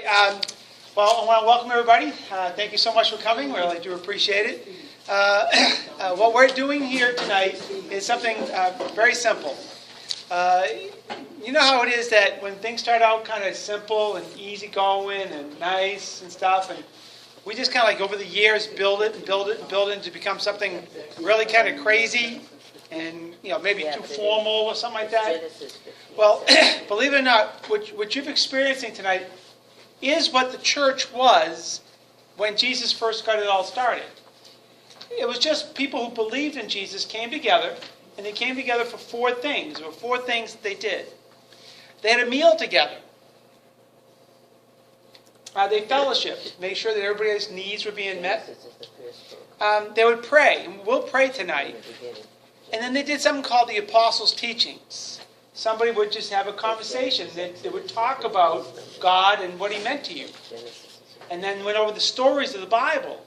Well, I want to welcome everybody. Thank you so much for coming. We really do appreciate it. What we're doing here tonight is something very simple. You know how it is that when things start out kind of simple and easygoing and nice and stuff, and we just kind of like over the years build it and build it and build it to become something really kind of crazy and maybe too formal or something like that. Well, believe it or not, what you're experiencing tonight is what the church was when Jesus first got it all started. It was just people who believed in Jesus came together, and they came together for four things. There were four things that they did. They had a meal together. They fellowshiped, made sure that everybody's needs were being met. They would pray, and we'll pray tonight. And then they did something called the Apostles' Teachings. Somebody would just have a conversation. They would talk about God and what He meant to you. And then went over the stories of the Bible.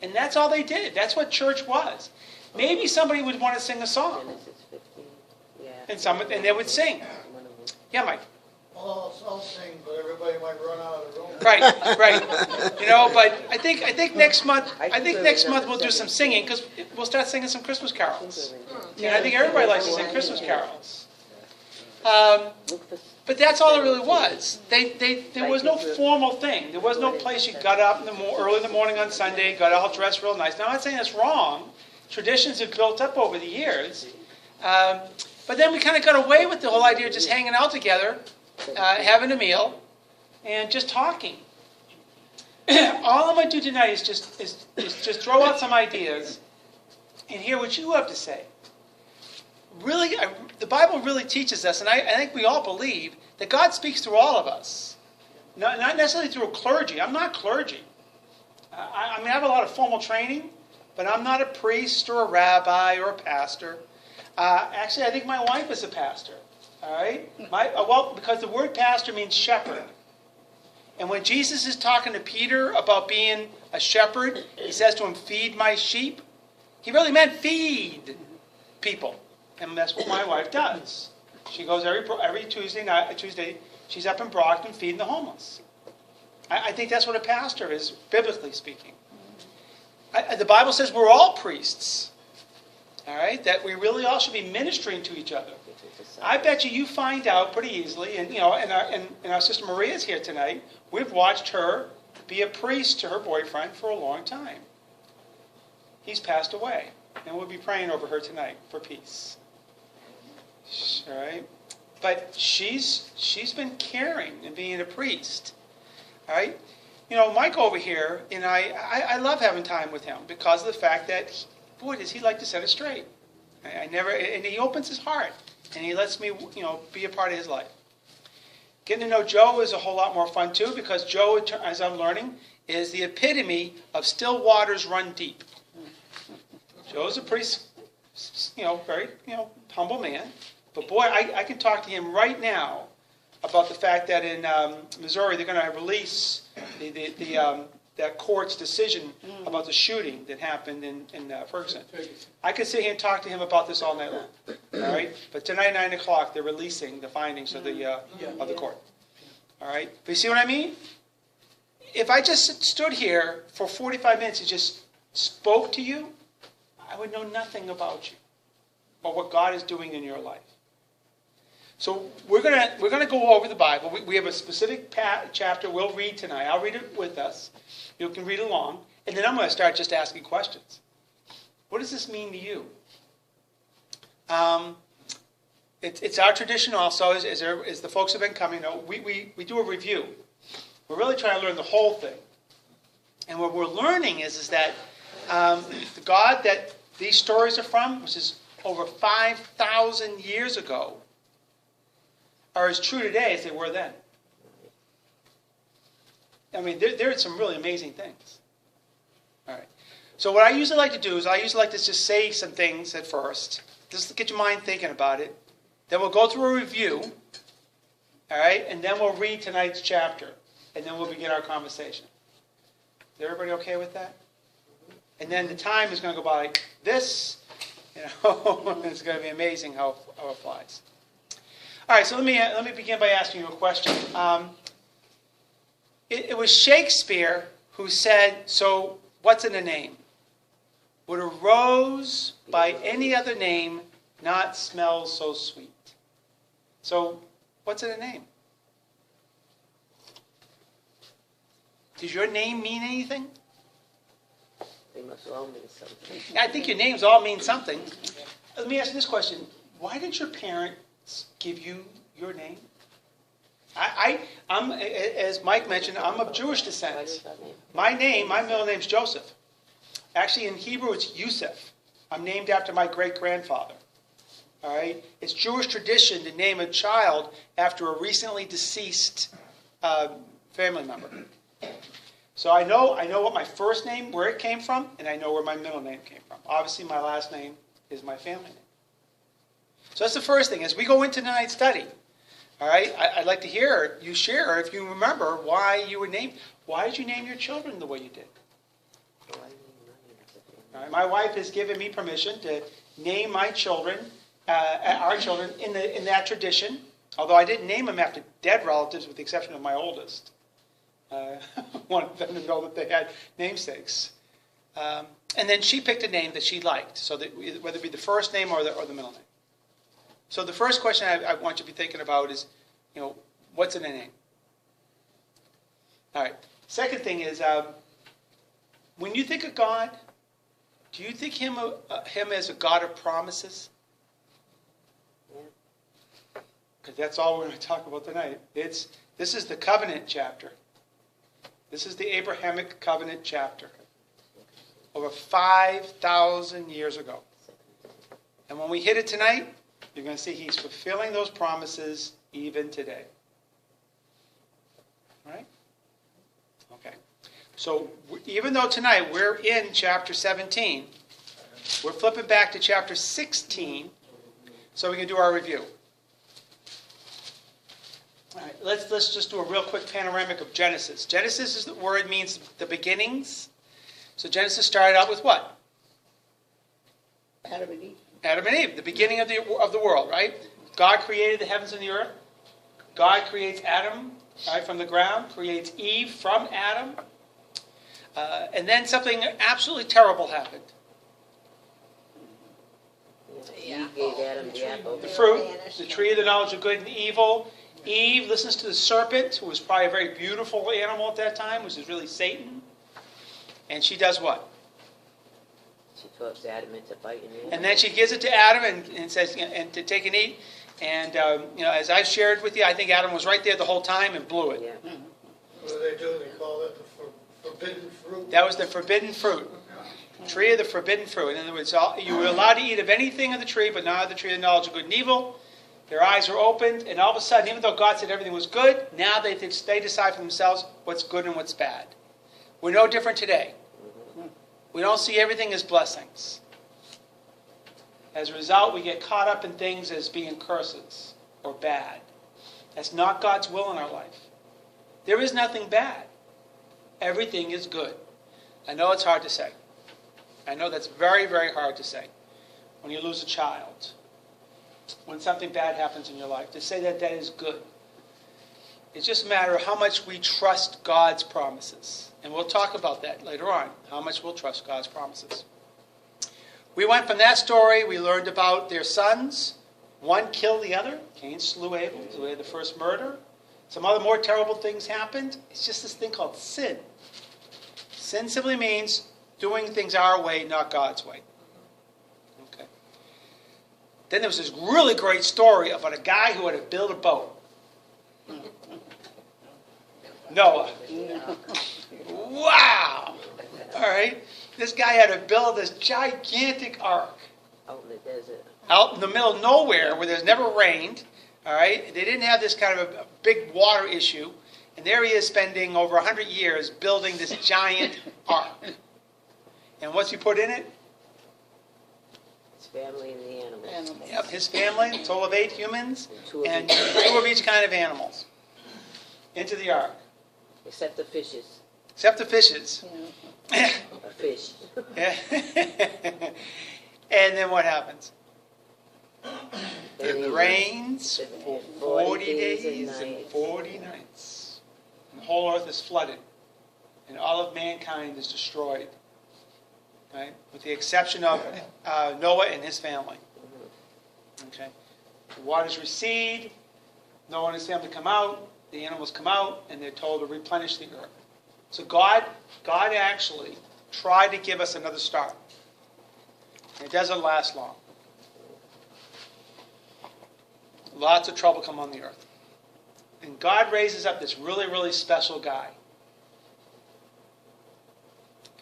And that's all they did. That's what church was. Maybe somebody would want to sing a song. And they would sing. Yeah, Mike. Well, I'll sing, but everybody might run out of the room. Right. But I think next month we'll do some singing because we'll start singing some Christmas carols. And I think everybody likes to sing Christmas carols. But that's all it really was. There was no formal thing. There was no place you got up early in the morning on Sunday, got all dressed real nice. Now, I'm not saying that's wrong. Traditions have built up over the years. But then we kind of got away with the whole idea of just hanging out together, having a meal, and just talking. All I'm going to do tonight is just throw out some ideas and hear what you have to say. Really, the Bible really teaches us, and I think we all believe, that God speaks through all of us. Not necessarily through a clergy. I'm not clergy. I have a lot of formal training, but I'm not a priest or a rabbi or a pastor. Actually, I think my wife is a pastor. All right? Because the word pastor means shepherd. And when Jesus is talking to Peter about being a shepherd, he says to him, "Feed my sheep." He really meant feed people. And that's what my wife does. She goes every Tuesday, she's up in Brockton feeding the homeless. I think that's what a pastor is, biblically speaking. The Bible says we're all priests. All right? That we really all should be ministering to each other. I bet you find out pretty easily, and and our sister Maria is here tonight. We've watched her be a priest to her boyfriend for a long time. He's passed away, and we'll be praying over her tonight for peace. All right, but she's been caring and being a priest. All right, Mike over here, and I love having time with him because of the fact that, boy, does he like to set it straight. And he opens his heart and he lets me, be a part of his life. Getting to know Joe is a whole lot more fun too because Joe, as I'm learning, is the epitome of still waters run deep. Joe's a pretty, very, humble man. But boy, I can talk to him right now about the fact that in Missouri they're going to release that court's decision about the shooting that happened in Ferguson. I could sit here and talk to him about this all night long. All right, but tonight 9 o'clock they're releasing the findings of the court. All right, but you see what I mean? If I just stood here for 45 minutes and just spoke to you, I would know nothing about you or what God is doing in your life. So we're gonna go over the Bible. We have a specific chapter we'll read tonight. I'll read it with us. You can read along, and then I'm going to start just asking questions. What does this mean to you? It's our tradition also, as the folks have been coming. We do a review. We're really trying to learn the whole thing, and what we're learning is that the God that these stories are from, which is over 5,000 years ago, are as true today as they were then. I mean, there are some really amazing things. All right. So what I usually like to do is to just say some things at first, just to get your mind thinking about it. Then we'll go through a review, all right, and then we'll read tonight's chapter, and then we'll begin our conversation. Is everybody okay with that? And then the time is going to go by like this. It's going to be amazing how it flies. All right, so let me begin by asking you a question. it was Shakespeare who said, so what's in a name? Would a rose by any other name not smell so sweet? So what's in a name? Does your name mean anything? They must all mean something. I think your names all mean something. Let me ask you this question. Why did your parents give you your name? I'm, as Mike mentioned, I'm of Jewish What descent. is that name? My middle name's Joseph. Actually, in Hebrew, it's Yusuf. I'm named after my great-grandfather. All right? It's Jewish tradition to name a child after a recently deceased family member. So I know what my first name, where it came from, and I know where my middle name came from. Obviously, my last name is my family name. So that's the first thing. As we go into tonight's study, all right, I'd like to hear you share, if you remember, why you were named. Why did you name your children the way you did? All right, my wife has given me permission to name my children, our children, in that tradition. Although I didn't name them after dead relatives, with the exception of my oldest. Wanted them to know that they had namesakes. And then she picked a name that she liked, so that whether it be the first name or the middle name. So the first question I want you to be thinking about is, what's in a name? All right. Second thing is, when you think of God, do you think him as a God of promises? Because that's all we're going to talk about tonight. This is the covenant chapter. This is the Abrahamic covenant chapter. Over 5,000 years ago. And when we hit it tonight, you're going to see he's fulfilling those promises even today. All right? Okay. So even though tonight we're in chapter 17, we're flipping back to chapter 16 so we can do our review. All right, let's just do a real quick panoramic of Genesis. Genesis is the word means the beginnings. So Genesis started out with what? Adam and Eve. Adam and Eve, the beginning of the world, right? God created the heavens and the earth. God creates Adam, right, from the ground, creates Eve from Adam. And then something absolutely terrible happened. Yeah. He gave Adam the apple. The fruit, the tree of the knowledge of good and evil. Eve listens to the serpent, who was probably a very beautiful animal at that time, which is really Satan. And she does what? She talks Adam into biting it. And then she gives it to Adam and says, and to take and eat. And, as I've shared with you, I think Adam was right there the whole time and blew it. Yeah. What do? They call that the forbidden fruit? That was the forbidden fruit. Tree of the forbidden fruit. In other words, you were allowed to eat of anything of the tree, but not of the tree of the knowledge of good and evil. Their eyes were opened, and all of a sudden, even though God said everything was good, now they decide for themselves what's good and what's bad. We're no different today. We don't see everything as blessings. As a result, we get caught up in things as being curses or bad. That's not God's will in our life. There is nothing bad. Everything is good. I know it's hard to say. I know that's very, very hard to say. When you lose a child, when something bad happens in your life, to say that is good. It's just a matter of how much we trust God's promises. And we'll talk about that later on, how much we'll trust God's promises. We went from that story, we learned about their sons. One killed the other. Cain slew Abel, so we had the first murder. Some other more terrible things happened. It's just this thing called sin. Sin simply means doing things our way, not God's way. Okay. Then there was this really great story about a guy who had to build a boat. Noah. Wow! All right. This guy had to build this gigantic ark. Out in the desert. Out in the middle of nowhere where there's never rained. All right. They didn't have this kind of a big water issue. And there he is spending over 100 years building this giant ark. And what's he put in it? His family and the animals. Yep, his family, a total of 8 humans, and two 2 of each kind of animals into the ark. Except the fishes. Except the fishes. A fish. And then what happens? Then It he rains for 40 days and and 40 nights. And the whole earth is flooded. And all of mankind is destroyed. Right? With the exception of Noah and his family. Okay? The waters recede. Noah and his family come out. The animals come out. And they're told to replenish the earth. So God actually tried to give us another start. And it doesn't last long. Lots of trouble come on the earth. And God raises up this really, really special guy.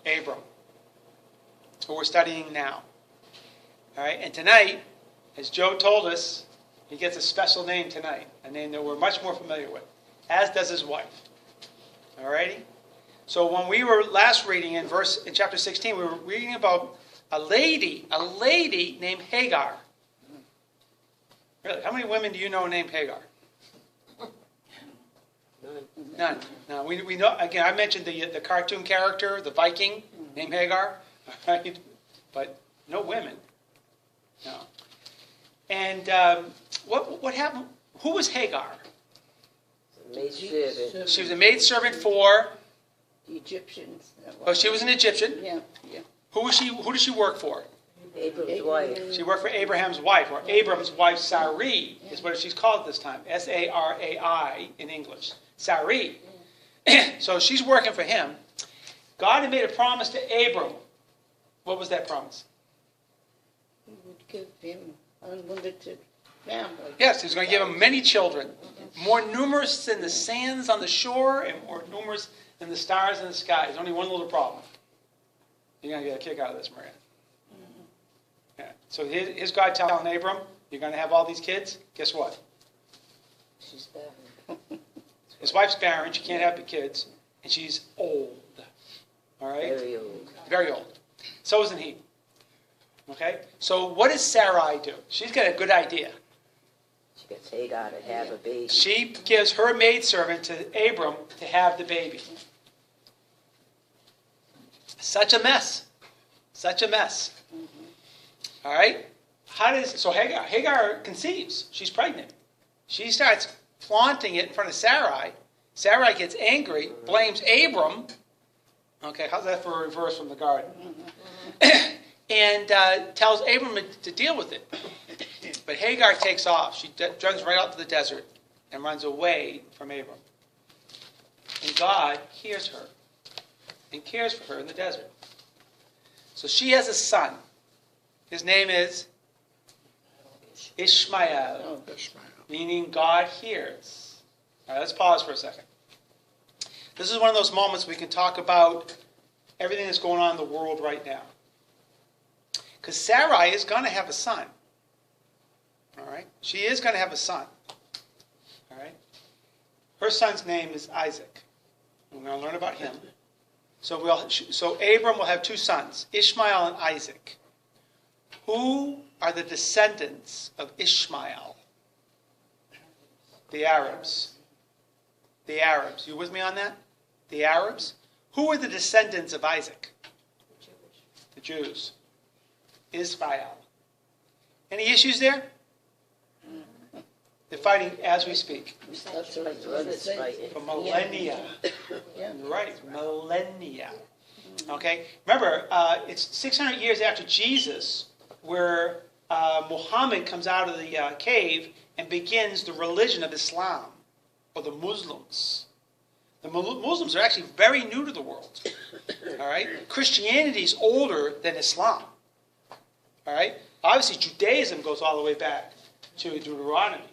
Abram. Who we're studying now. All right, and tonight, as Joe told us, he gets a special name tonight, a name that we're much more familiar with, as does his wife. All righty? So when we were last reading in chapter 16, we were reading about a lady named Hagar. Really, how many women do you know named Hagar? None. No, we know. Again, I mentioned the cartoon character, the Viking named Hagar. Right? But no women. No. And what happened? Who was Hagar? Maidservant. She was a maidservant for. The Egyptians. Oh, she was an Egyptian. Yeah. Who was she? Who did she work for? Abram's wife. She worked for Abraham's wife, or Abram's wife, Sarai, is what she's called this time. Sarai in English. Sarai. So she's working for him. God had made a promise to Abram. What was that promise? He would give him unlimited family. Yes, he was going to give him many children. More numerous than the sands on the shore and more numerous than the stars in the sky. There's only one little problem. You're going to get a kick out of this, Maria. Yeah. So here's God telling Abram, you're going to have all these kids. Guess what? She's barren. His wife's barren. She can't have the kids. And she's old. All right? Very old. Very old. So isn't he. Okay? So what does Sarai do? She's got a good idea. She gets Hagar to have a baby. She gives her maidservant to Abram to have the baby. Such a mess. Such a mess. All right? So Hagar conceives. She's pregnant. She starts flaunting it in front of Sarai. Sarai gets angry, blames Abram. Okay, how's that for a reverse from the garden? And tells Abram to deal with it. But Hagar takes off. She runs right out to the desert and runs away from Abram. And God hears her and cares for her in the desert. So she has a son. His name is Ishmael, meaning God hears. All right, let's pause for a second. This is one of those moments we can talk about everything that's going on in the world right now. Because Sarai is going to have a son. All right? She is going to have a son. All right? Her son's name is Isaac. We're going to learn about him. So Abram will have two sons, Ishmael and Isaac. Who are the descendants of Ishmael? The Arabs. The Arabs. You with me on that? The Arabs. Who are the descendants of Isaac? The Jews. Israel. Any issues there? They're fighting as we speak. That's what I was Brothers saying. fighting. For millennia. Yeah. Right, millennia. Okay, remember, it's 600 years after Jesus where Muhammad comes out of the cave and begins the religion of Islam, or the Muslims. The Muslims are actually very new to the world. All right, Christianity is older than Islam. All right, obviously Judaism goes all the way back to Deuteronomy.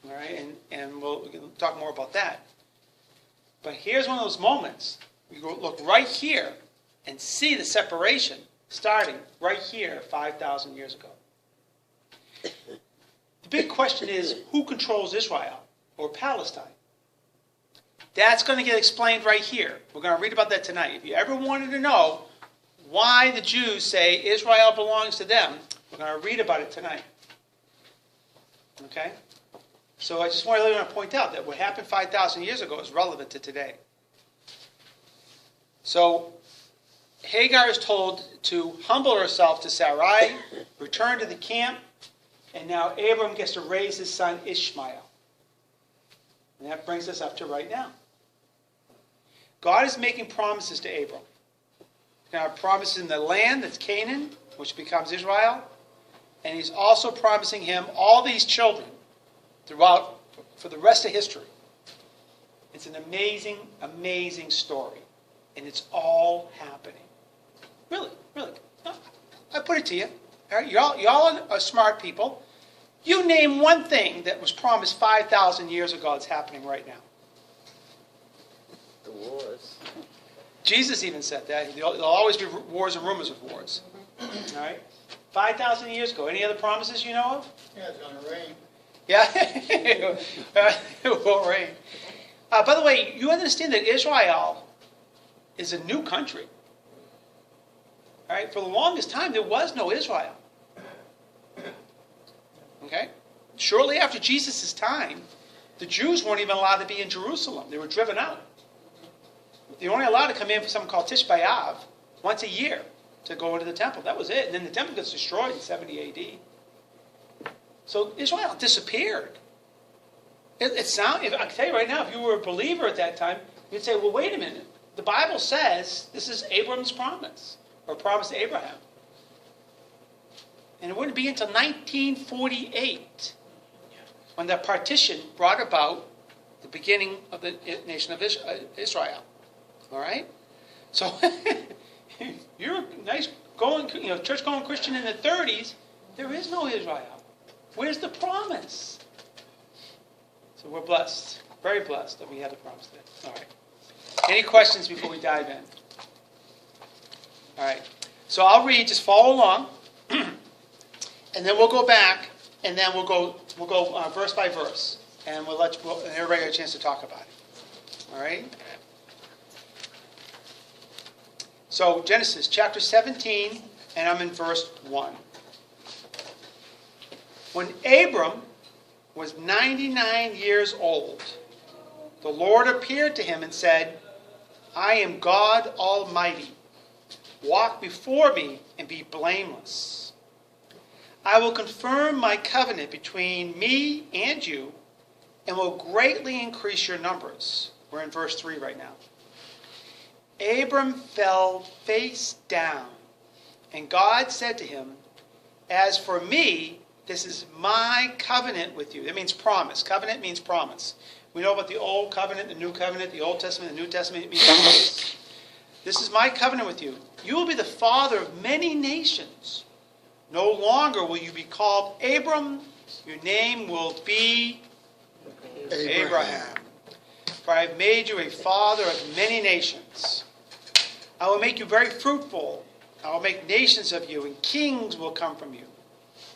All right, and we can talk more about that. But here's one of those moments. We go look right here and see the separation starting right here 5,000 years ago. The big question is, who controls Israel or Palestine? That's going to get explained right here. We're going to read about that tonight. If you ever wanted to know why the Jews say Israel belongs to them, we're going to read about it tonight. Okay? So I just want to point out that what happened 5,000 years ago is relevant to today. So Hagar is told to humble herself to Sarai, return to the camp, and now Abram gets to raise his son Ishmael. And that brings us up to right now. God is making promises to Abram. God promises him the land that's Canaan, which becomes Israel. And he's also promising him all these children throughout for the rest of history. It's an amazing, amazing story. And it's all happening. Really, really. No, I put it to you. All right, y'all are smart people. You name one thing that was promised 5,000 years ago that's happening right now. The wars. Jesus even said that. There'll always be wars and rumors of wars. All right? 5,000 years ago. Any other promises you know of? Yeah, it's gonna rain. Yeah? It will rain. By the way, you understand that Israel is a new country. All right? For the longest time, there was no Israel. Okay? Shortly after Jesus' time, the Jews weren't even allowed to be in Jerusalem. They were driven out. They were only allowed to come in for something called Tish B'Av once a year to go into the temple. That was it. And then the temple gets destroyed in 70 A.D. So Israel disappeared. I can tell you right now, if you were a believer at that time, you'd say, well, wait a minute. The Bible says this is Abram's promise, or promise to Abraham. And it wouldn't be until 1948 when the partition brought about the beginning of the nation of Israel. All right? So, you're a nice church-going Christian in the 30s. There is no Israel. Where's the promise? So we're blessed, very blessed that we had the promise there. All right. Any questions before we dive in? All right. So I'll read. Just follow along, and then we'll go back, and then we'll go verse by verse, and and everybody get a chance to talk about it. All right. So Genesis chapter 17, and I'm in verse 1. When Abram was 99 years old, the Lord appeared to him and said, I am God Almighty. Walk before me and be blameless. I will confirm my covenant between me and you and will greatly increase your numbers. We're in verse 3 right now. Abram fell face down, and God said to him, as for me, this is my covenant with you. That means promise. Covenant means promise. We know about the Old Covenant, the New Covenant, the Old Testament, the New Testament. It means promise. This is my covenant with you. You will be the father of many nations. No longer will you be called Abram. Your name will be Abraham. For I have made you a father of many nations. I will make you very fruitful. I will make nations of you, and kings will come from you.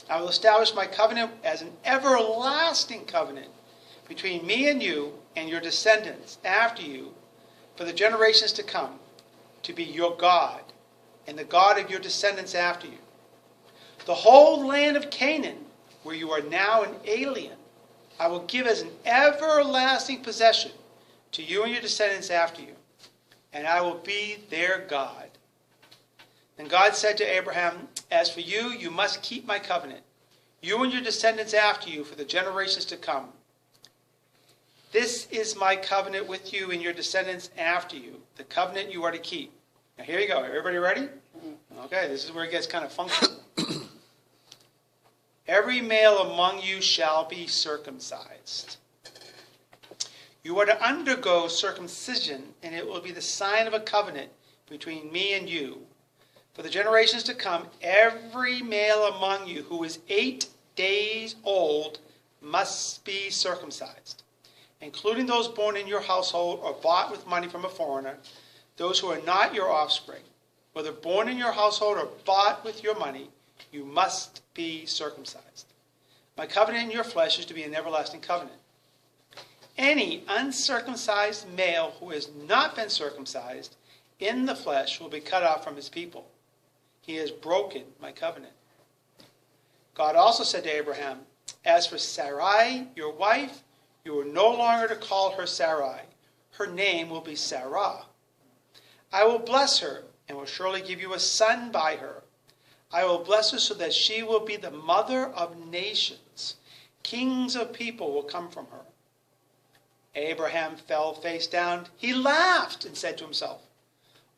I will establish my covenant as an everlasting covenant between me and you and your descendants after you for the generations to come, to be your God and the God of your descendants after you. The whole land of Canaan, where you are now an alien, I will give as an everlasting possession to you and your descendants after you, and I will be their God. And God said to Abraham, as for you, you must keep my covenant, you and your descendants after you for the generations to come. This is my covenant with you and your descendants after you, the covenant you are to keep. Now here you go. Everybody ready? Okay, this is where it gets kind of funky. Every male among you shall be circumcised. You are to undergo circumcision, and it will be the sign of a covenant between me and you. For the generations to come, every male among you who is 8 days old must be circumcised, including those born in your household or bought with money from a foreigner, those who are not your offspring. Whether born in your household or bought with your money, you must be circumcised. My covenant in your flesh is to be an everlasting covenant. Any uncircumcised male who has not been circumcised in the flesh will be cut off from his people. He has broken my covenant. God also said to Abraham, as for Sarai, your wife, you are no longer to call her Sarai. Her name will be Sarah. I will bless her and will surely give you a son by her. I will bless her so that she will be the mother of nations. Kings of people will come from her. Abraham fell face down. He laughed and said to himself,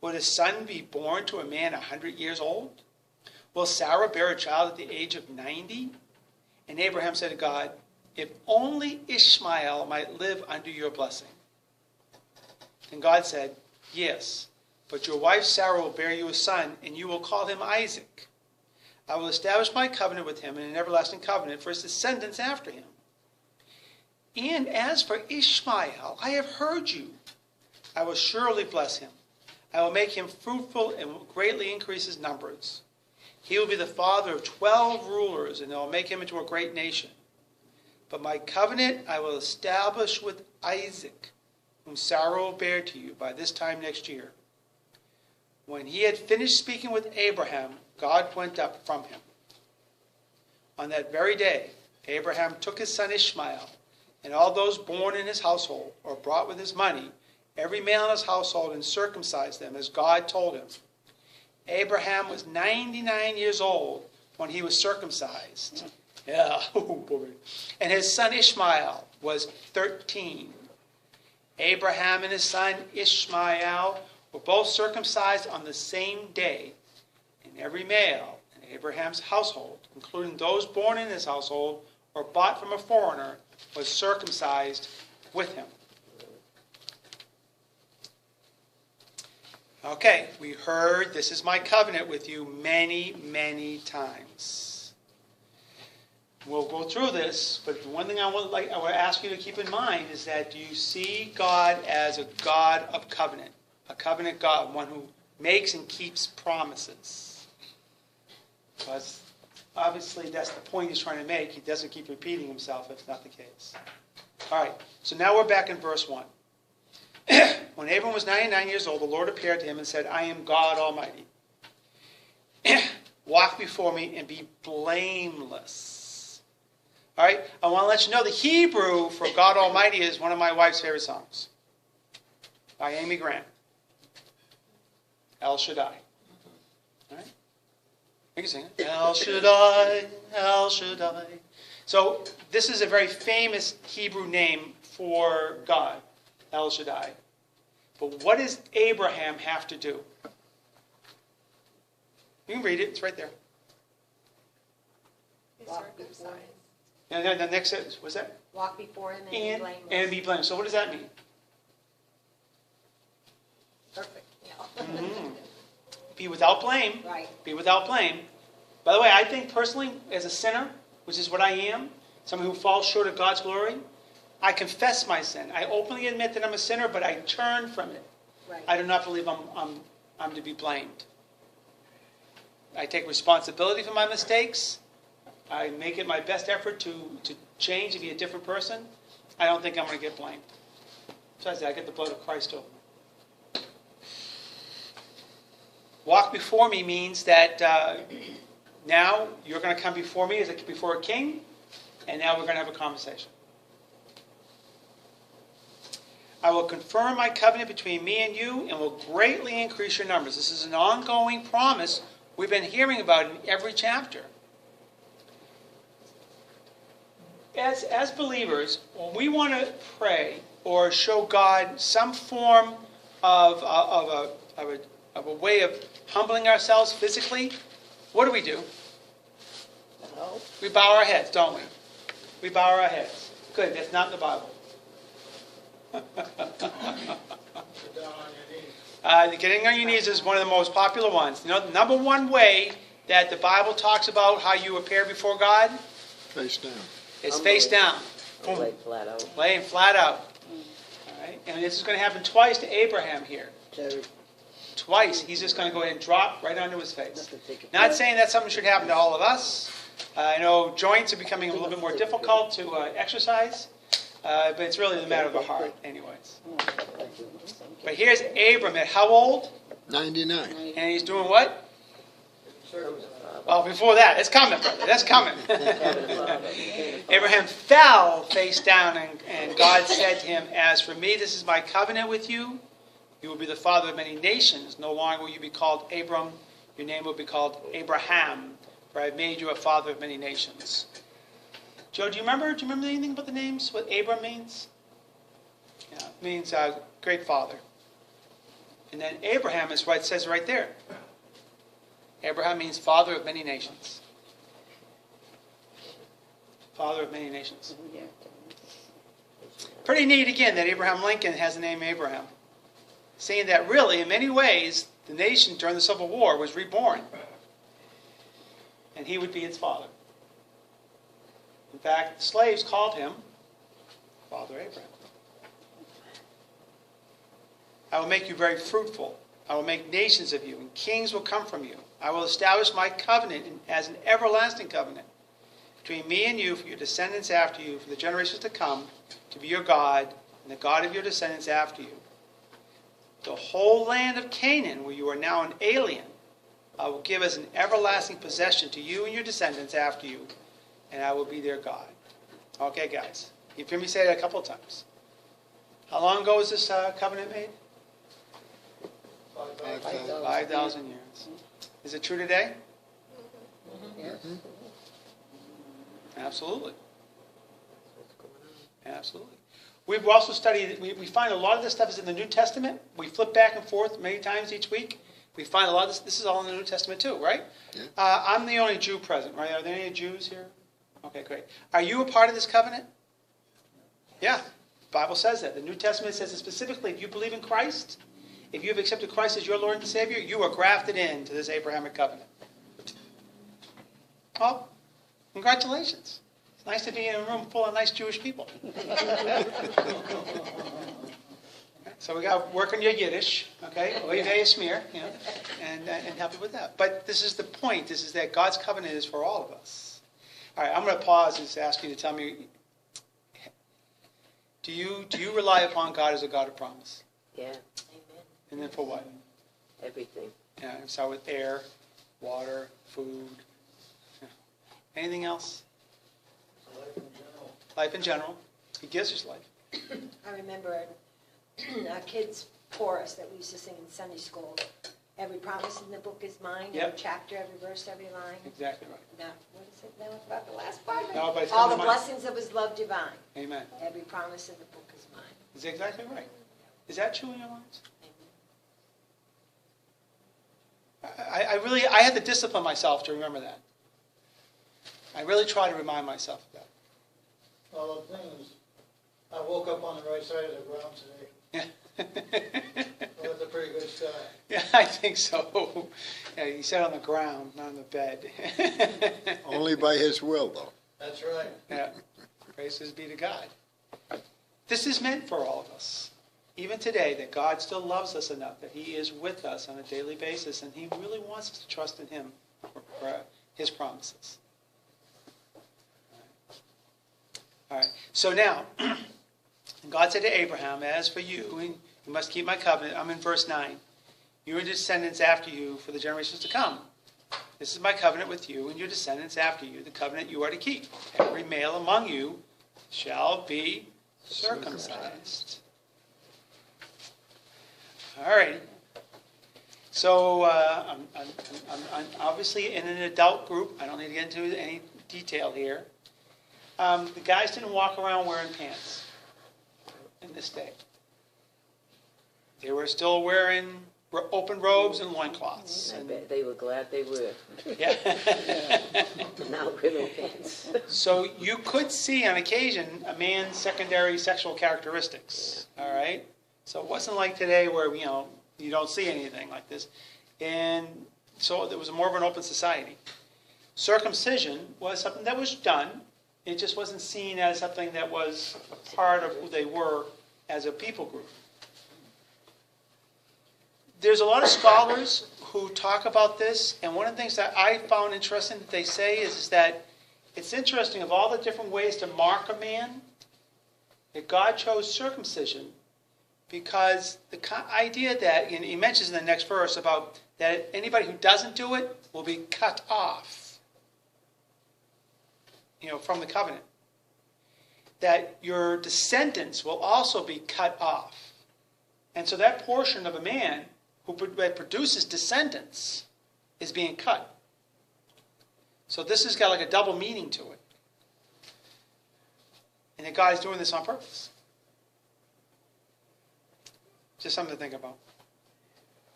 would a son be born to a man 100 years old? Will Sarah bear a child at the age of 90? And Abraham said to God, if only Ishmael might live under your blessing. And God said, yes, but your wife Sarah will bear you a son, and you will call him Isaac. I will establish my covenant with him and an everlasting covenant for his descendants after him. And as for Ishmael, I have heard you. I will surely bless him. I will make him fruitful and will greatly increase his numbers. He will be the father of 12 rulers, and I will make him into a great nation. But my covenant I will establish with Isaac, whom Sarah will bear to you by this time next year. When he had finished speaking with Abraham, God went up from him. On that very day, Abraham took his son Ishmael, and all those born in his household, or brought with his money, every male in his household, and circumcised them, as God told him. Abraham was 99 years old when he was circumcised. Yeah, and his son Ishmael was 13. Abraham and his son Ishmael were both circumcised on the same day, and every male in Abraham's household, including those born in his household or bought from a foreigner, was circumcised with him. Okay, we heard this is my covenant with you many, many times. We'll go through this, but the one thing I would ask you to keep in mind is that do you see God as a God of covenant? A covenant God, one who makes and keeps promises. Because obviously that's the point he's trying to make. He doesn't keep repeating himself if it's not the case. All right, so now we're back in verse 1. When Abram was 99 years old, the Lord appeared to him and said, I am God Almighty. Walk before me and be blameless. All right, I want to let you know the Hebrew for God Almighty is one of my wife's favorite songs by Amy Grant. El Shaddai. All right? You can sing it. El Shaddai, El Shaddai. So this is a very famous Hebrew name for God, El Shaddai. But what does Abraham have to do? You can read it. It's right there. Be circumcised. And the next sentence, what's that? Walk before him and be blameless. And be blameless. So what does that mean? Perfect. Yeah. Mm-hmm. Be without blame. Right. Be without blame. By the way, I think personally, as a sinner, which is what I am, someone who falls short of God's glory, I confess my sin. I openly admit that I'm a sinner, but I turn from it. Right. I do not believe I'm to be blamed. I take responsibility for my mistakes. I make it my best effort to change and be a different person. I don't think I'm going to get blamed. Besides that, I get the blood of Christ over me. Walk before me means that now you're going to come before me as before a king, and now we're going to have a conversation. I will confirm my covenant between me and you and will greatly increase your numbers. This is an ongoing promise we've been hearing about in every chapter. As believers, when we want to pray or show God some form of a way of humbling ourselves physically, what do? No. We bow our heads, don't we? We bow our heads. Good, that's not in the Bible. Get down on your knees. Getting on your knees is one of the most popular ones. You know, the number one way that the Bible talks about how you appear before God Face down. is face down. Or lay flat out. Laying flat out. All right? And this is going to happen twice to Abraham here. Terry. Twice. He's just going to go ahead and drop right onto his face. Nothing to take it Not back. saying that something should happen to all of us. I know joints are becoming a little bit more difficult to exercise. But it's really the matter of the heart anyways. But here's Abram at how old? 99. And he's doing what? Oh, before that. It's coming, brother. That's coming. Abraham fell face down, and God said to him, as for me, this is my covenant with you. You will be the father of many nations. No longer will you be called Abram. Your name will be called Abraham, for I have made you a father of many nations. Joe, do you remember anything about the names? What Abram means? means great father. And then Abraham is what it says right there. Abraham means father of many nations. Father of many nations. Pretty neat again that Abraham Lincoln has the name Abraham. Saying that really, in many ways, the nation during the Civil War was reborn. And he would be its father. In fact, the slaves called him Father Abraham. I will make you very fruitful. I will make nations of you, and kings will come from you. I will establish my covenant as an everlasting covenant between me and you, for your descendants after you, for the generations to come, to be your God, and the God of your descendants after you. The whole land of Canaan, where you are now an alien, I will give as an everlasting possession to you and your descendants after you, and I will be their God. Okay, guys. You've heard me say that a couple of times. How long ago was this covenant made? 5,000 years. Is it true today? Yes. Absolutely. Absolutely. We've also studied, we find a lot of this stuff is in the New Testament. We flip back and forth many times each week. We find a lot of this is all in the New Testament too, right? Yeah. I'm the only Jew present, right? Are there any Jews here? Okay, great. Are you a part of this covenant? Yeah, the Bible says that. The New Testament says it specifically, if you believe in Christ, if you have accepted Christ as your Lord and Savior, you are grafted into this Abrahamic covenant. Well, congratulations. It's nice to be in a room full of nice Jewish people. So we got to work on your Yiddish, okay? Oy vey smear, you know, and help you with that. But this is the point. This is that God's covenant is for all of us. All right, I'm going to pause and ask you to tell me, do you rely upon God as a God of promise? Yeah, And then for what? everything. Yeah, so with air, water, food. Yeah. Anything else? Life in general. Life in general. He gives us life. I remember a kids' chorus that we used to sing in Sunday school. Every promise in the book is mine, Yep. every chapter, every verse, every line. Exactly right. Now, what is it now? It's about the last part. No, but it's All coming the to mind. blessings of his love divine. Amen. Every promise in the book is mine. Is exactly right. Is that true in your lives? I had to discipline myself to remember that. I really try to remind myself of that. Well, the thing is, I woke up on the right side of the ground today. Yeah. Well, that's a pretty good start. Yeah, I think so. Yeah, you sat on the ground, not on the bed. Only by his will, though. That's right. Yeah. Praises be to God. This is meant for all of us. Even today, that God still loves us enough, that He is with us on a daily basis, and He really wants us to trust in Him for His promises. All right. So now, God said to Abraham, as for you, and you must keep my covenant. I'm in verse 9. You and your descendants after you for the generations to come. This is my covenant with you and your descendants after you, the covenant you are to keep. Every male among you shall be circumcised. All right. So I'm obviously in an adult group. I don't need to get into any detail here. The guys didn't walk around wearing pants in this day. They were still wearing open robes and loincloths. I bet they were glad they were. Yeah. Not little pants. So you could see on occasion a man's secondary sexual characteristics. All right. So it wasn't like today where you don't see anything like this, and so there was more of an open society. Circumcision was something that was done. It just wasn't seen as something that was a part of who they were as a people group. There's a lot of scholars who talk about this, and one of the things that I found interesting that they say is that it's interesting of all the different ways to mark a man, that God chose circumcision because the idea that, and he mentions in the next verse about that anybody who doesn't do it will be cut off, from the covenant. That your descendants will also be cut off. And so that portion of a man that produces descendants is being cut. So this has got like a double meaning to it. And the guy's doing this on purpose. Just something to think about.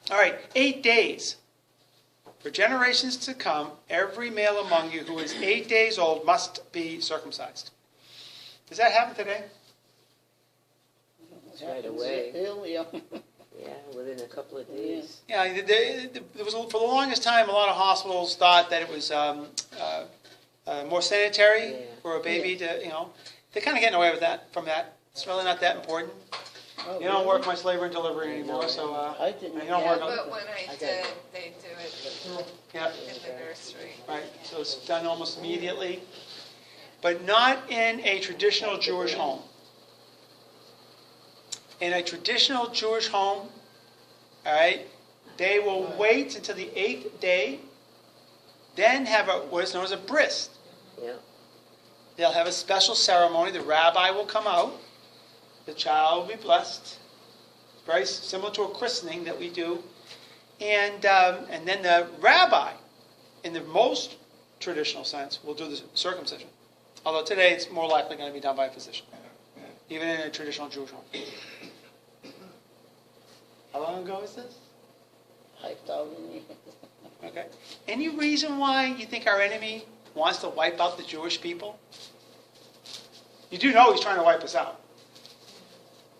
All right, 8 days. For generations to come, every male among you who is 8 days old must be circumcised. Does that happen today? Right away. Earlier. Yeah, within a couple of days. Yeah, there was for the longest time, a lot of hospitals thought that it was more sanitary Yeah. for a baby to, they're kind of getting away with that. From that, it's really not that important. Oh, You don't really? work much labor and delivery anymore, so I didn't. you don't work on. But when I did, they do it Yeah, in the nursery. right. So it's done almost immediately, but not in a traditional Jewish home. In a traditional Jewish home, all right, they will wait until the 8th day, then have what is known as a bris. Yeah. They'll have a special ceremony. The rabbi will come out. The child will be blessed. Very similar to a christening that we do. And then the rabbi, in the most traditional sense, will do the circumcision. Although today it's more likely going to be done by a physician, even in a traditional Jewish home. How long ago is this? 5,000 years. Okay. Any reason why you think our enemy wants to wipe out the Jewish people? You do know he's trying to wipe us out.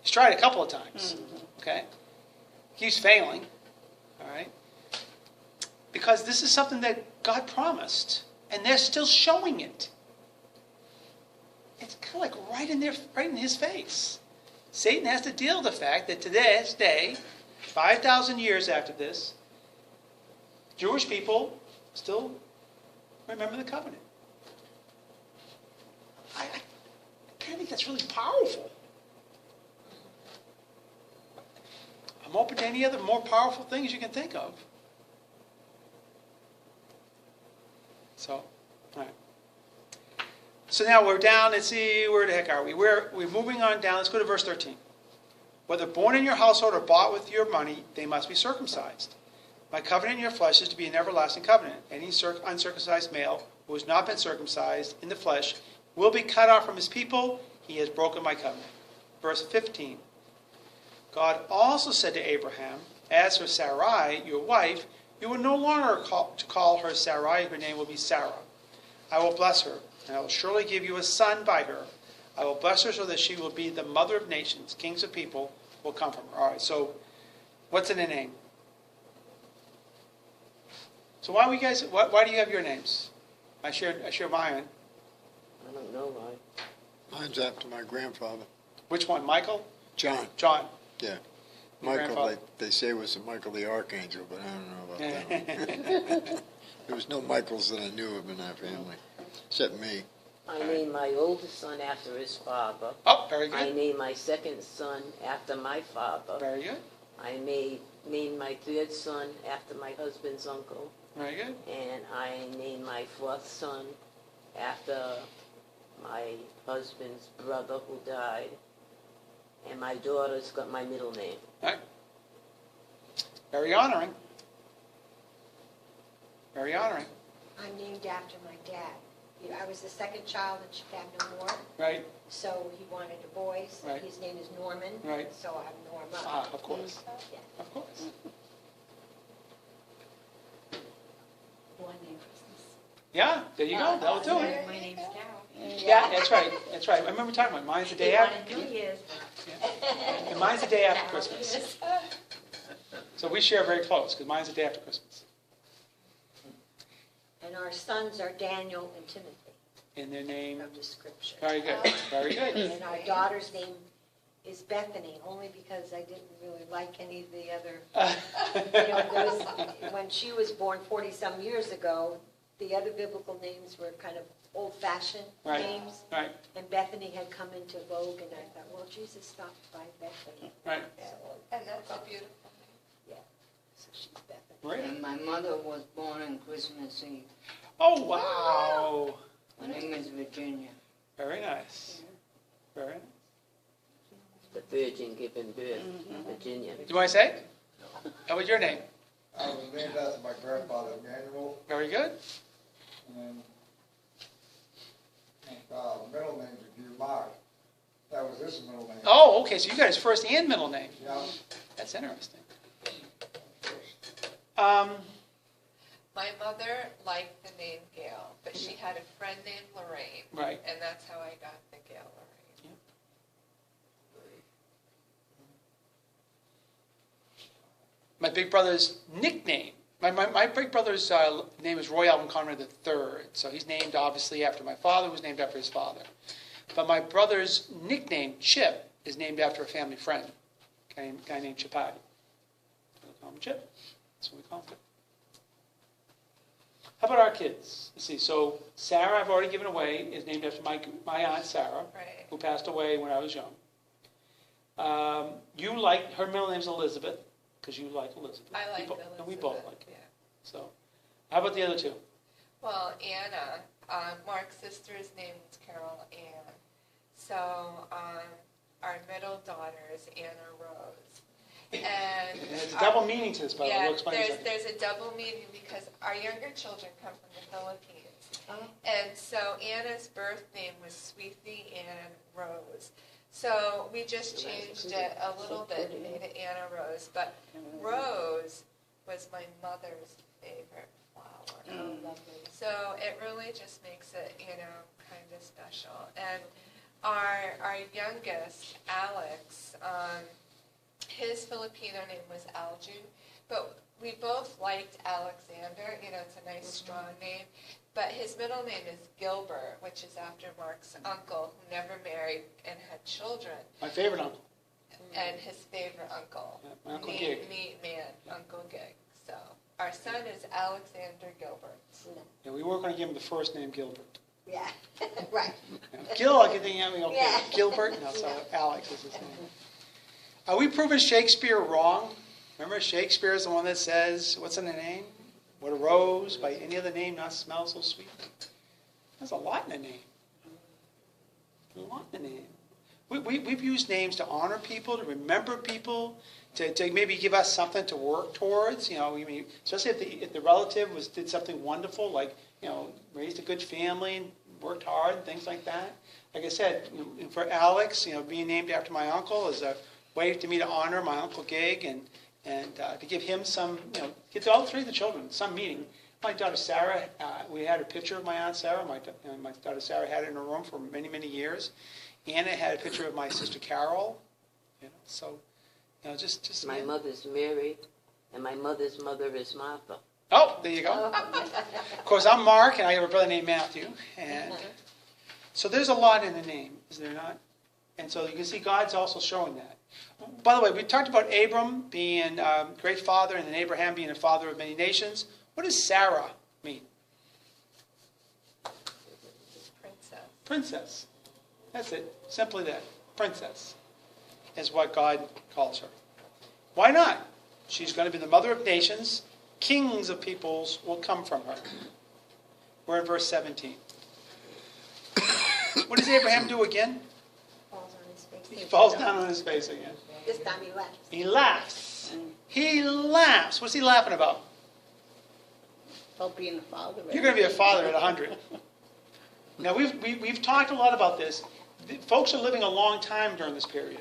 He's tried a couple of times. Okay? He's failing. All right? Because this is something that God promised, and they're still showing it. It's kind of like right in his face. Satan has to deal with the fact that to this day, 5,000 years after this, Jewish people still remember the covenant. I kind of think that's really powerful. I'm open to any other more powerful things you can think of. So, all right. So now we're down. Let's see, where the heck are we? We're moving on down. Let's go to verse 13. Whether born in your household or bought with your money, they must be circumcised. My covenant in your flesh is to be an everlasting covenant. Any uncircumcised male who has not been circumcised in the flesh will be cut off from his people. He has broken my covenant. Verse 15. God also said to Abraham, as for Sarai, your wife, you will no longer call her Sarai. Her name will be Sarah. I will bless her, and I will surely give you a son by her. I will bless her so that she will be the mother of nations. Kings of people will come from her. All right, so what's in the name? So why do you have your names? I share mine. I don't know why. Mine's after my grandfather. Which one, Michael? John. John. Yeah. Your Michael, grandfather. they say it was Michael the Archangel, but I don't know about that one. There was no Michaels that I knew of in that family, except me. I named my oldest son after his father. Oh, very I good. named my second son after my father. Very good. I named my third son after my husband's uncle. Very good. And I named my fourth son after my husband's brother who died. And my daughter's got my middle name. All right. Very honoring. Very honoring. I'm named after my dad. I was the second child and she had no more, Right. so he wanted a boy. So Right. his name is Norman. Right. So I'm Norma. Ah, of course. Yeah. Of course. One name Christmas. Yeah, there you go. That'll do it. My name's Carol. Yeah, that's right. That's right. I remember talking about it. Mine's the day after. New Year's. And mine's the day after Christmas. So we share very close because mine's the day after Christmas. And our sons are Daniel and Timothy In their name. from the scripture. Very good. Very good. And our daughter's name is Bethany, only because I didn't really like any of the other, when she was born 40-some years ago, the other biblical names were kind of old-fashioned Right. names. Right. And Bethany had come into vogue, and I thought, well, Jesus stopped by Bethany. Right. And that's a beautiful So she's Bethany. Right. And my mother was born on Christmas Eve. Oh, wow. Her name is Virginia. Very nice. Very nice. The Virgin giving birth, Virginia. Do you want to say? What was your name? I was named after my grandfather, Emmanuel, Very good. and then, middle name is Mark. That was his middle name. Oh, okay. So you got his first and middle name. Yeah. That's interesting. My mother liked the name Gail, but she had a friend named Lorraine. Right. And that's how I got the Gail Lorraine. My big brother's nickname. My big brother's name is Roy Alvin Conrad III. So he's named obviously after my father, who's named after his father. But my brother's nickname, Chip, is named after a family friend, a guy named Chipati. We call him Chip. That's what we call him. How about our kids? Let's see. So Sarah, I've already given away, is named after my aunt Sarah, Right. who passed away when I was young. You like her middle name's Elizabeth because you like Elizabeth. I like Elizabeth, Elizabeth. and we both like it. Yeah. So, how about the other two? Well, Anna, Mark's sister's name is Carol Ann. So our middle daughter is Anna Rose. And There's a double meaning to this, by the way. yeah, We'll explain in a second. there's a double meaning because our younger children come from the Philippines. And so Anna's birth name was Sweetie Ann Rose. So we just changed it a little bit and made it Anna Rose. But Rose was my mother's favorite flower. So it really just makes it, kind of special. And our youngest, Alex, his Filipino name was Alju, but we both liked Alexander. It's a nice, strong name. But his middle name is Gilbert, which is after Mark's uncle, who never married and had children. My favorite uncle. And his favorite uncle. Yeah, my Uncle Gig. Neat man, Uncle Gig. So our son is Alexander Gilbert. Yeah, we were going to give him the first name Gilbert. Yeah, right. Gil, I could think of okay. Yeah. Gilbert. No, so Alex is his name. Are we proving Shakespeare wrong? Remember, Shakespeare is the one that says, what's in the name? What a rose by any other name not smell so sweet. There's a lot in the name. A lot in the name. We've used names to honor people, to remember people, to maybe give us something to work towards. Especially if the relative did something wonderful, like raised a good family and worked hard and things like that. Like I said, for Alex, being named after my uncle is a way to me to honor my Uncle Gig and to give him some, give all three of the children some meaning. My daughter Sarah, we had a picture of my Aunt Sarah. My daughter Sarah had it in her room for many, many years. Anna had a picture of my sister Carol. Just My mother's Mary, and my mother's mother is Martha. Oh, there you go. Of course, I'm Mark, and I have a brother named Matthew. And so there's a lot in the name, is there not? And so you can see God's also showing that. By the way, we talked about Abram being a great father and then Abraham being a father of many nations. What does Sarah mean? Princess. Princess. That's it. Simply that. Princess is what God calls her. Why not? She's going to be the mother of nations. Kings of peoples will come from her. We're in verse 17. What does Abraham do again? Falls on his face. He falls down on his face again. This time he laughs. He laughs. He laughs. What's he laughing about? About being a father. You're going to be a father at 100. Now, we've talked a lot about this. Folks are living a long time during this period.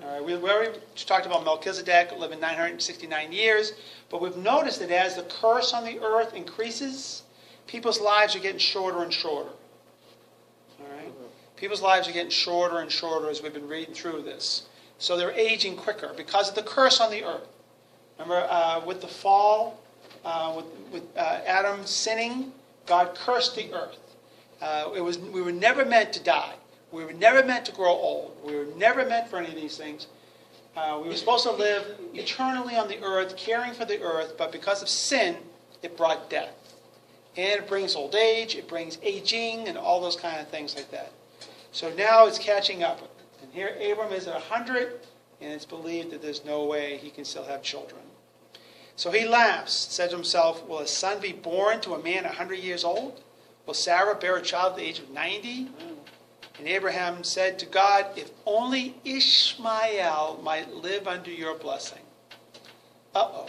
All right, we already talked about Melchizedek living 969 years, but we've noticed that as the curse on the earth increases, people's lives are getting shorter and shorter. All right? People's lives are getting shorter and shorter as we've been reading through this. So they're aging quicker because of the curse on the earth. Remember, with the fall, with Adam sinning, God cursed the earth. We were never meant to die. We were never meant to grow old. We were never meant for any of these things. We were supposed to live eternally on the earth, caring for the earth, but because of sin, it brought death. And it brings old age, it brings aging, and all those kind of things like that. So now it's catching up. And here Abram is at 100, and it's believed that there's no way he can still have children. So he laughs, said to himself, will a son be born to a man 100 years old? Will Sarah bear a child at the age of 90? And Abraham said to God, if only Ishmael might live under your blessing. Uh-oh.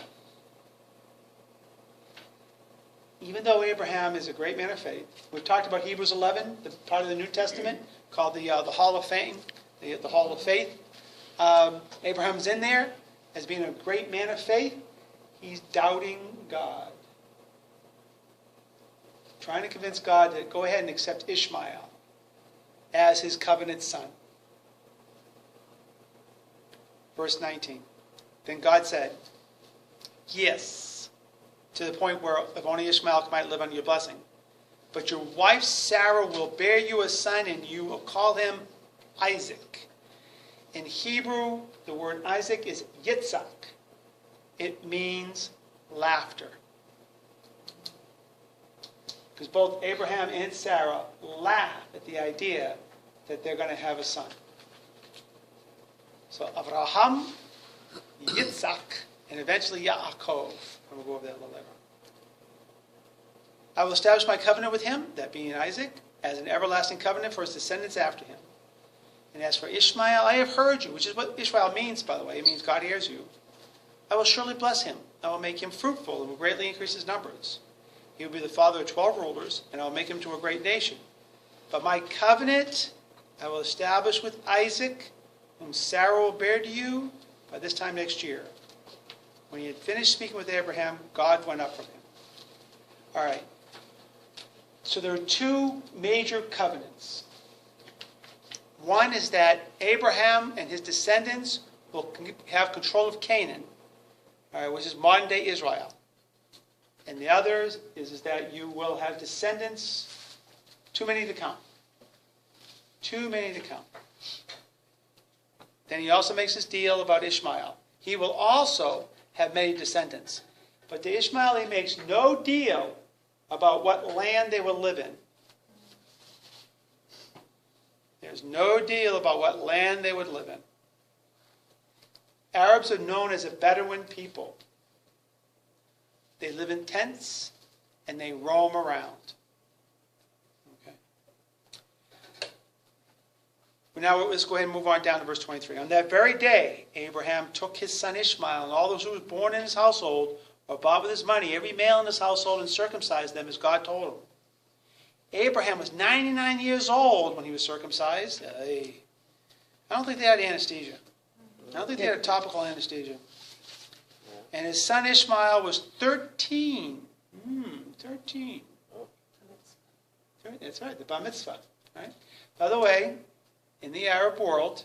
Even though Abraham is a great man of faith, we've talked about Hebrews 11, the part of the New Testament called the Hall of Fame, the Hall of Faith. Abraham's in there. as being a great man of faith, he's doubting God. Trying to convince God to go ahead and accept Ishmael as his covenant son. Verse 19. Then God said, yes, to the point where if only Ishmael might live on your blessing. But your wife Sarah will bear you a son, and you will call him Isaac. In Hebrew, the word Isaac is Yitzhak. It means laughter. Because both Abraham and Sarah laugh at the idea that they're going to have a son. So Abraham, Yitzhak, and eventually Yaakov. And we'll go over that a little later. I will establish my covenant with him, that being Isaac, as an everlasting covenant for his descendants after him. And as for Ishmael, I have heard you, which is what Ishmael means, by the way. It means God hears you. I will surely bless him. I will make him fruitful and will greatly increase his numbers. He will be the father of 12 rulers, and I will make him to a great nation. But my covenant I will establish with Isaac, whom Sarah will bear to you by this time next year. When he had finished speaking with Abraham, God went up from him. All right. So there are two major covenants. One is that Abraham and his descendants will have control of Canaan, all right, which is modern-day Israel. And the other is that you will have descendants, too many to count. Too many to count. Then he also makes this deal about Ishmael. He will also have many descendants. But to Ishmael he makes no deal about what land they will live in. There's no deal about what land they would live in. Arabs are known as a Bedouin people. They live in tents and they roam around. Okay. Now let's go ahead and move on down to verse 23. On that very day, Abraham took his son Ishmael and all those who were born in his household, or bought with his money, every male in his household, and circumcised them as God told him. Abraham was 99 years old when he was circumcised. I don't think they had anesthesia. I don't think they had a topical anesthesia. And his son Ishmael was 13. 13. That's right, the bar mitzvah. Right? By the way, in the Arab world,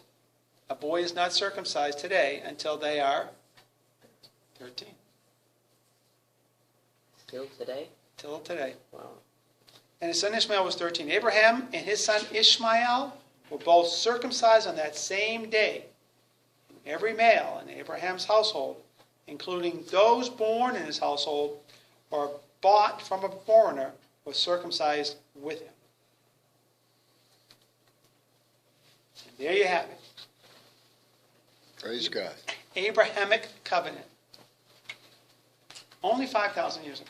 a boy is not circumcised today until they are 13. Still today? Till today. Wow. And his son Ishmael was 13. Abraham and his son Ishmael were both circumcised on that same day. Every male in Abraham's household, including those born in his household or bought from a foreigner, was circumcised with him. And there you have it. Praise God. Abrahamic covenant. Only 5,000 years ago.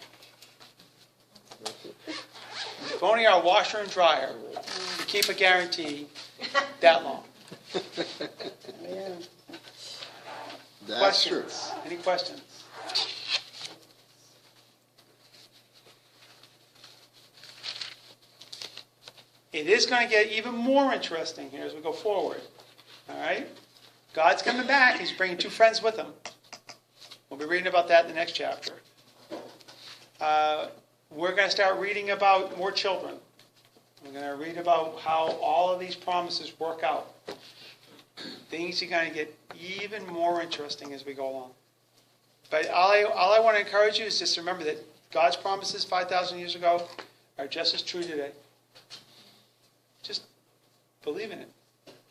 If only our washer and dryer could keep a guarantee that long. Yeah. That's true. Questions? Any questions? It is going to get even more interesting here as we go forward. All right? God's coming back. He's bringing two friends with him. We'll be reading about that in the next chapter. We're going to start reading about more children. We're going to read about how all of these promises work out. Things are going to get even more interesting as we go along. But all I want to encourage you is just remember that God's promises 5,000 years ago are just as true today. Just believe in it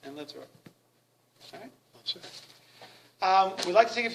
and live through it. All right? That's it. We'd like to take a